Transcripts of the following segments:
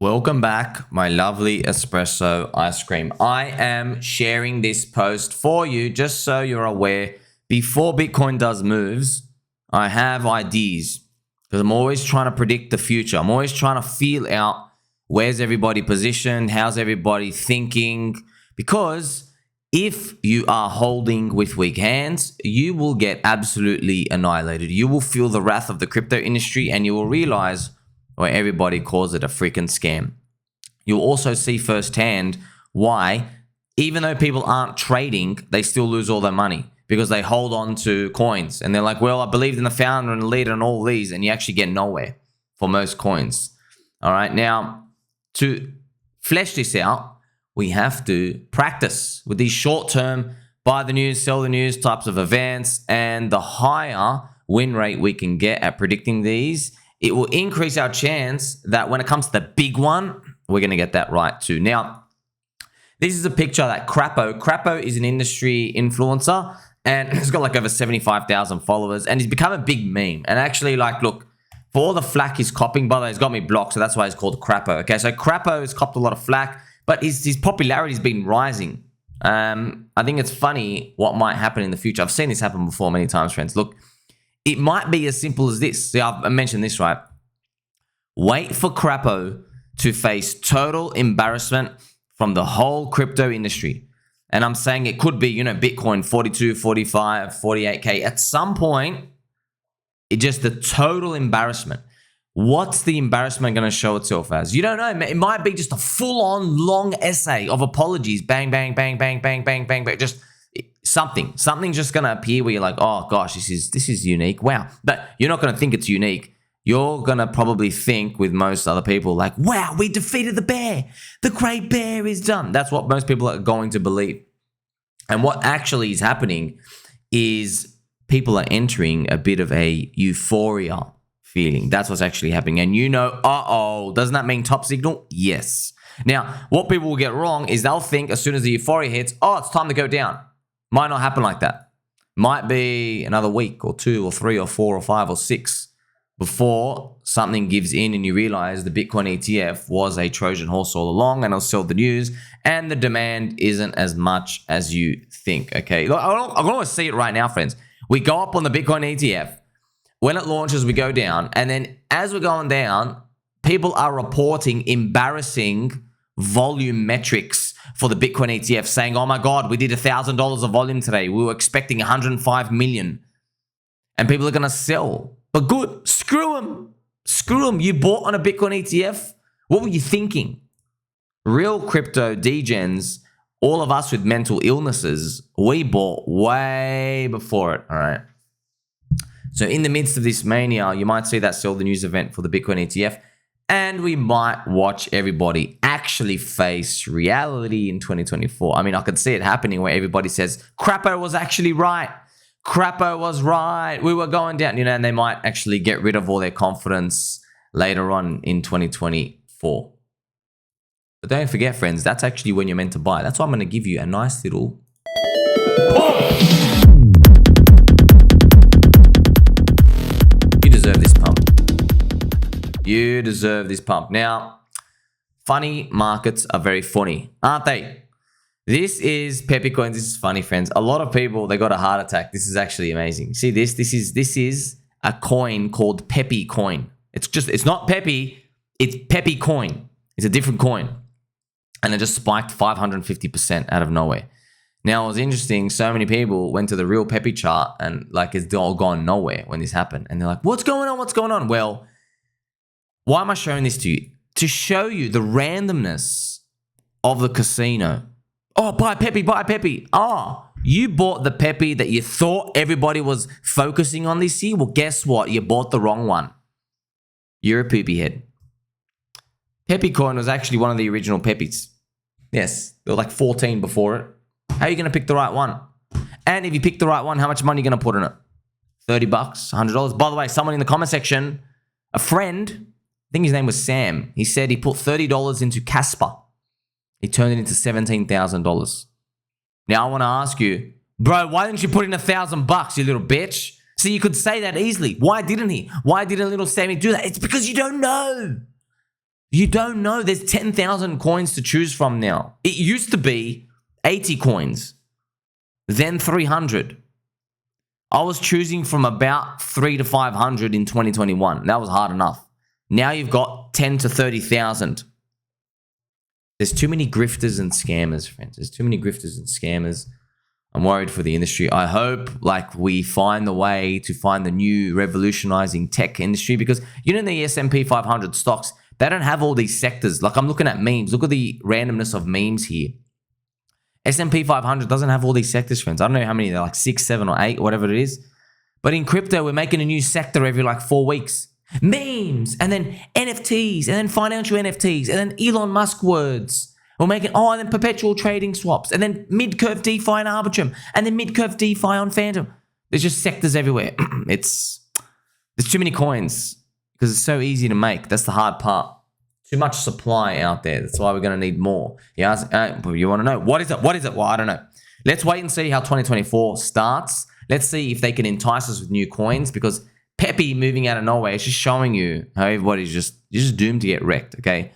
Welcome back, my lovely espresso ice cream. I am sharing this post for you just so you're aware. Before Bitcoin does moves, I have ideas because I'm always trying to predict the future. I'm always trying to feel out where's everybody positioned, how's everybody thinking. Because if you are holding with weak hands, you will get absolutely annihilated. You will feel the wrath of the crypto industry and you will realize where everybody calls it a freaking scam. You'll also see firsthand why, even though people aren't trading, they still lose all their money because they hold on to coins. And they're like, well, I believed in the founder and the leader and all these, and you actually get nowhere for most coins. All right, now, to flesh this out, we have to practice with these short-term buy the news, sell the news types of events, and the higher win rate we can get at predicting these, it will increase our chance that when it comes to the big one, we're going to get that right too. Now, this is a picture that Crapo is an industry influencer and he's got like over 75,000 followers and he's become a big meme. And actually, like, look, for all the flack he's copping, by the way, he's got me blocked, so that's why he's called Crapo. Okay, so Crapo has copped a lot of flack, but his popularity has been rising. I think it's funny what might happen in the future. I've seen this happen before many times, friends. Look, it might be as simple as this. See, I mentioned this, right? Wait for Crapo to face total embarrassment from the whole crypto industry. And I'm saying it could be, Bitcoin 42, 45, 48K. At some point, it just the total embarrassment. What's the embarrassment going to show itself as? You don't know. It might be just a full-on long essay of apologies. Bang, bang, bang, bang, bang, bang, bang, bang. Just something's just going to appear where you're like, oh gosh, this is unique. Wow. But you're not going to think it's unique. You're going to probably think with most other people like, wow, we defeated the bear. The great bear is done. That's what most people are going to believe. And what actually is happening is people are entering a bit of a euphoria feeling. That's what's actually happening. And doesn't that mean top signal? Yes. Now, what people will get wrong is they'll think as soon as the euphoria hits, oh, it's time to go down. Might not happen like that. Might be another week or 2 or 3 or 4 or 5 or 6 before something gives in and you realize the Bitcoin ETF was a Trojan horse all along and it'll sell the news and the demand isn't as much as you think, okay? Look, I can always see it right now, friends. We go up on the Bitcoin ETF. When it launches, we go down. And then as we're going down, people are reporting embarrassing volume metrics for the Bitcoin ETF saying, oh my God, we did $1,000 of volume today. We were expecting 105 million. And people are going to sell. But good, screw them. Screw them. You bought on a Bitcoin ETF. What were you thinking? Real crypto degens, all of us with mental illnesses, we bought way before it, all right? So in the midst of this mania, you might see that sell the news event for the Bitcoin ETF, and we might watch everybody actually face reality in 2024. I mean, I could see it happening where everybody says, Crapo was actually right. Crapo was right. We were going down, and they might actually get rid of all their confidence later on in 2024. But don't forget, friends, that's actually when you're meant to buy. That's why I'm going to give you a nice little pump. You deserve this pump. You deserve this pump. Now, funny markets are very funny, aren't they? This is Pepecoin. This is funny, friends. A lot of people, they got a heart attack. This is actually amazing. See this? This is a coin called Pepecoin. It's not Pepe, it's Pepecoin. It's a different coin. And it just spiked 550% out of nowhere. Now, it was interesting. So many people went to the real Pepe chart and like it's all gone nowhere when this happened. And they're like, what's going on? What's going on? Well, why am I showing this to you? To show you the randomness of the casino. Oh, buy Pepe, buy Pepe. Oh, you bought the Pepe that you thought everybody was focusing on this year? Well, guess what? You bought the wrong one. You're a poopy head. Pepecoin was actually one of the original Pepes. Yes, there were like 14 before it. How are you going to pick the right one? And if you pick the right one, how much money are you going to put in it? $30, $100. By the way, someone in the comment section, a friend, I think his name was Sam, he said he put $30 into Casper. He turned it into $17,000. Now I want to ask you, bro, why didn't you put in $1,000, you little bitch? See, you could say that easily. Why didn't he? Why didn't little Sammy do that? It's because you don't know. You don't know. There's 10,000 coins to choose from now. It used to be 80 coins, then 300. I was choosing from about 3 to 500 in 2021. That was hard enough. Now you've got 10 to 30,000. There's too many grifters and scammers, friends. There's too many grifters and scammers. I'm worried for the industry. I hope we find the way to find the new revolutionizing tech industry, because the S&P 500 stocks, they don't have all these sectors. I'm looking at memes. Look at the randomness of memes here. S&P 500 doesn't have all these sectors, friends. I don't know how many. They're like 6, 7, or 8, whatever it is. But in crypto, we're making a new sector every 4 weeks. Memes, and then NFTs, and then financial NFTs, and then Elon Musk words. We're making, and then perpetual trading swaps, and then mid-curve DeFi and Arbitrum, and then mid-curve DeFi on Phantom. There's just sectors everywhere. There's too many coins because it's so easy to make. That's the hard part. Too much supply out there. That's why we're going to need more. You want to know, what is it? What is it? Well, I don't know. Let's wait and see how 2024 starts. Let's see if they can entice us with new coins, because Pepe moving out of nowhere is just showing you how everybody's just doomed to get wrecked, okay?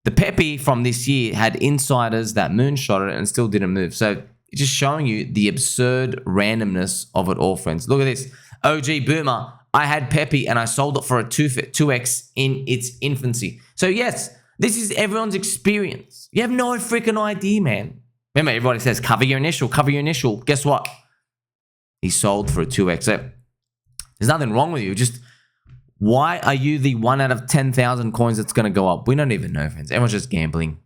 The Pepe from this year had insiders that moonshot it and still didn't move. So it's just showing you the absurd randomness of it all, friends. Look at this. OG Boomer, I had Pepe and I sold it for a 2x in its infancy. So yes, this is everyone's experience. You have no freaking idea, man. Remember, everybody says, cover your initial, cover your initial. Guess what? He sold for a 2x. So there's nothing wrong with you. Just, why are you the 1 out of 10,000 coins that's going to go up? We don't even know, friends. Everyone's just gambling.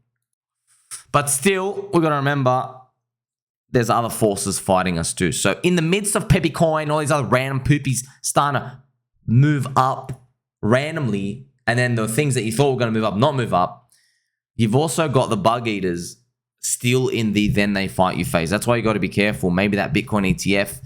But still, we've got to remember there's other forces fighting us too. So in the midst of Pepecoin, all these other random poopies starting to move up randomly, and then the things that you thought were going to move up, not move up, you've also got the bug eaters still in the then they fight you phase. That's why you got to be careful. Maybe that Bitcoin ETF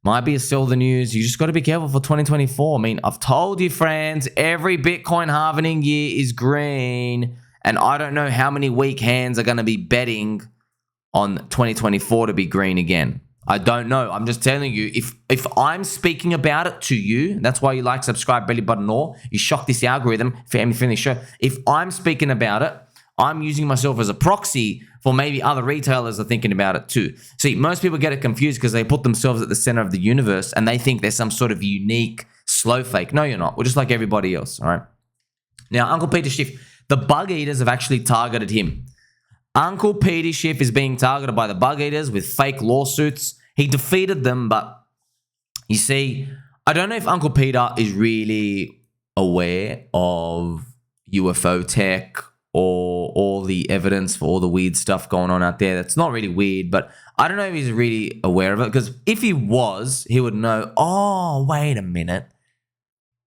might be a sell the news. You just got to be careful for 2024. I mean, I've told you, friends, every Bitcoin halving year is green. And I don't know how many weak hands are going to be betting on 2024 to be green again. I don't know. I'm just telling you, if I'm speaking about it to you, that's why you like, subscribe, belly button, or you shock this algorithm, family friendly show. If I'm speaking about it, I'm using myself as a proxy for maybe other retailers are thinking about it too. See, most people get it confused because they put themselves at the center of the universe and they think there's some sort of unique slow fake. No, you're not. We're just like everybody else, all right? Now, Uncle Peter Schiff, the bug eaters have actually targeted him. Uncle Peter Schiff is being targeted by the bug eaters with fake lawsuits. He defeated them, but you see, I don't know if Uncle Peter is really aware of UFO tech or all the evidence for all the weird stuff going on out there. That's not really weird, but I don't know if he's really aware of it, because if he was, he would know, oh, wait a minute.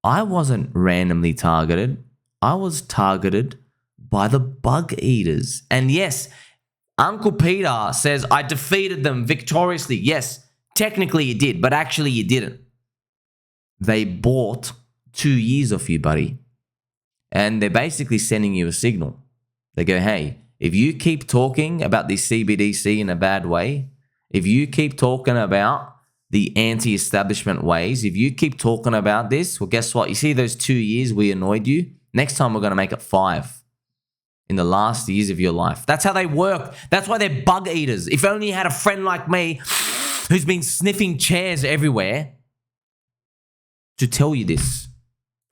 I wasn't randomly targeted. I was targeted by the bug eaters. And yes, Uncle Peter says, I defeated them victoriously. Yes, technically you did, but actually you didn't. They bought 2 years off you, buddy. And they're basically sending you a signal. They go, hey, if you keep talking about this CBDC in a bad way, if you keep talking about the anti-establishment ways, if you keep talking about this, well, guess what? You see those 2 years we annoyed you? Next time we're going to make it 5 in the last years of your life. That's how they work. That's why they're bug eaters. If only you had a friend like me who's been sniffing chairs everywhere to tell you this.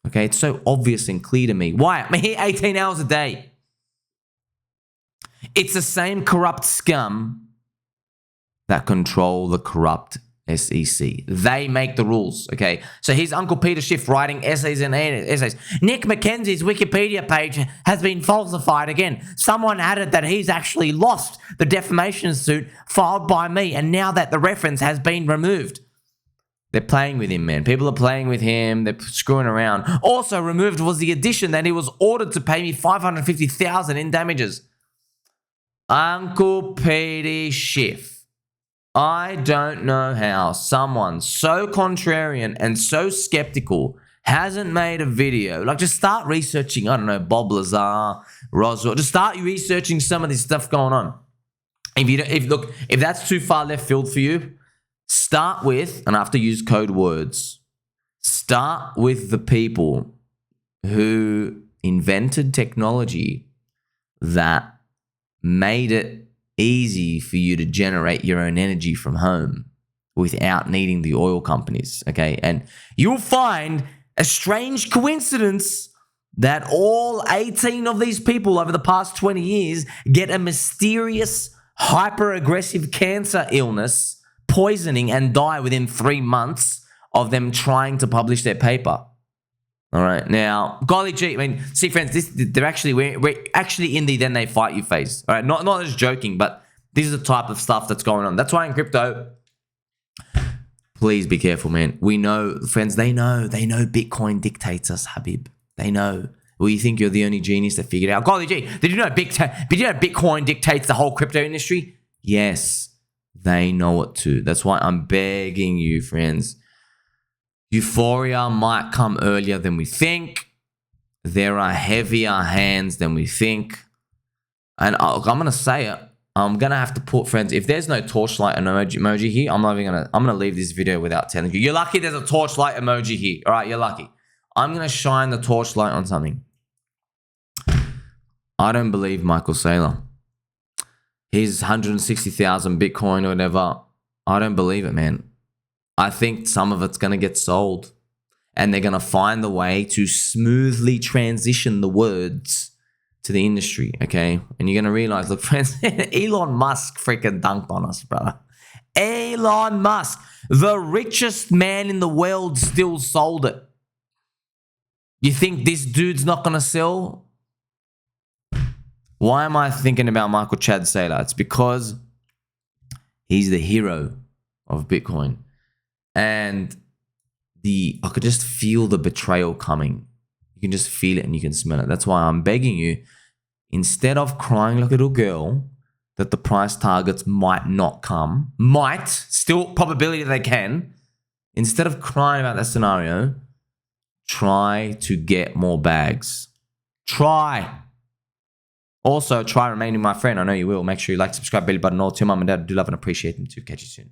Okay, it's so obvious and clear to me. Why? I'm here 18 hours a day. It's the same corrupt scum that control the corrupt SEC. They make the rules, okay? So here's Uncle Peter Schiff writing essays and essays. Nick McKenzie's Wikipedia page has been falsified again. Someone added that he's actually lost the defamation suit filed by me, and now that the reference has been removed. They're playing with him, man. People are playing with him. They're screwing around. Also removed was the addition that he was ordered to pay me $550,000 in damages. Uncle Peter Schiff. I don't know how someone so contrarian and so skeptical hasn't made a video. Like, just start researching, I don't know, Bob Lazar, Roswell. Just start researching some of this stuff going on. If that's too far left field for you, start with, and I have to use code words, start with the people who invented technology that made it easy for you to generate your own energy from home without needing the oil companies, okay? And you'll find a strange coincidence that all 18 of these people over the past 20 years get a mysterious, hyper-aggressive cancer illness, poisoning, and die within 3 months of them trying to publish their paper. All right, now, golly gee, I mean, see, friends, we're actually in the then they fight you phase. All right, not just joking, but this is the type of stuff that's going on. That's why in crypto, please be careful, man. We know, friends, they know Bitcoin dictates us, Habib. They know. Well, you think you're the only genius that figured it out. Golly gee, did you know Bitcoin dictates the whole crypto industry? Yes, they know it too. That's why I'm begging you, friends. Euphoria might come earlier than we think. There are heavier hands than we think. And I'm going to say it. I'm going to have to put, friends, if there's no torchlight emoji here, I'm going to leave this video without telling you. You're lucky there's a torchlight emoji here. All right, you're lucky. I'm going to shine the torchlight on something. I don't believe Michael Saylor. His 160,000 Bitcoin or whatever, I don't believe it, man. I think some of it's going to get sold. And they're going to find the way to smoothly transition the words to the industry, okay? And you're going to realize, look, friends, Elon Musk freaking dunked on us, brother. Elon Musk, the richest man in the world, still sold it. You think this dude's not going to sell? Why am I thinking about Michael Chad Saylor? It's because he's the hero of Bitcoin. And I could just feel the betrayal coming. You can just feel it and you can smell it. That's why I'm begging you, instead of crying like a little girl that the price targets might not come, still probability they can, instead of crying about that scenario, try to get more bags. Try. Also, try remaining my friend. I know you will. Make sure you like, subscribe, bell button, all. To your mum and dad, I do love and appreciate them too. Catch you soon.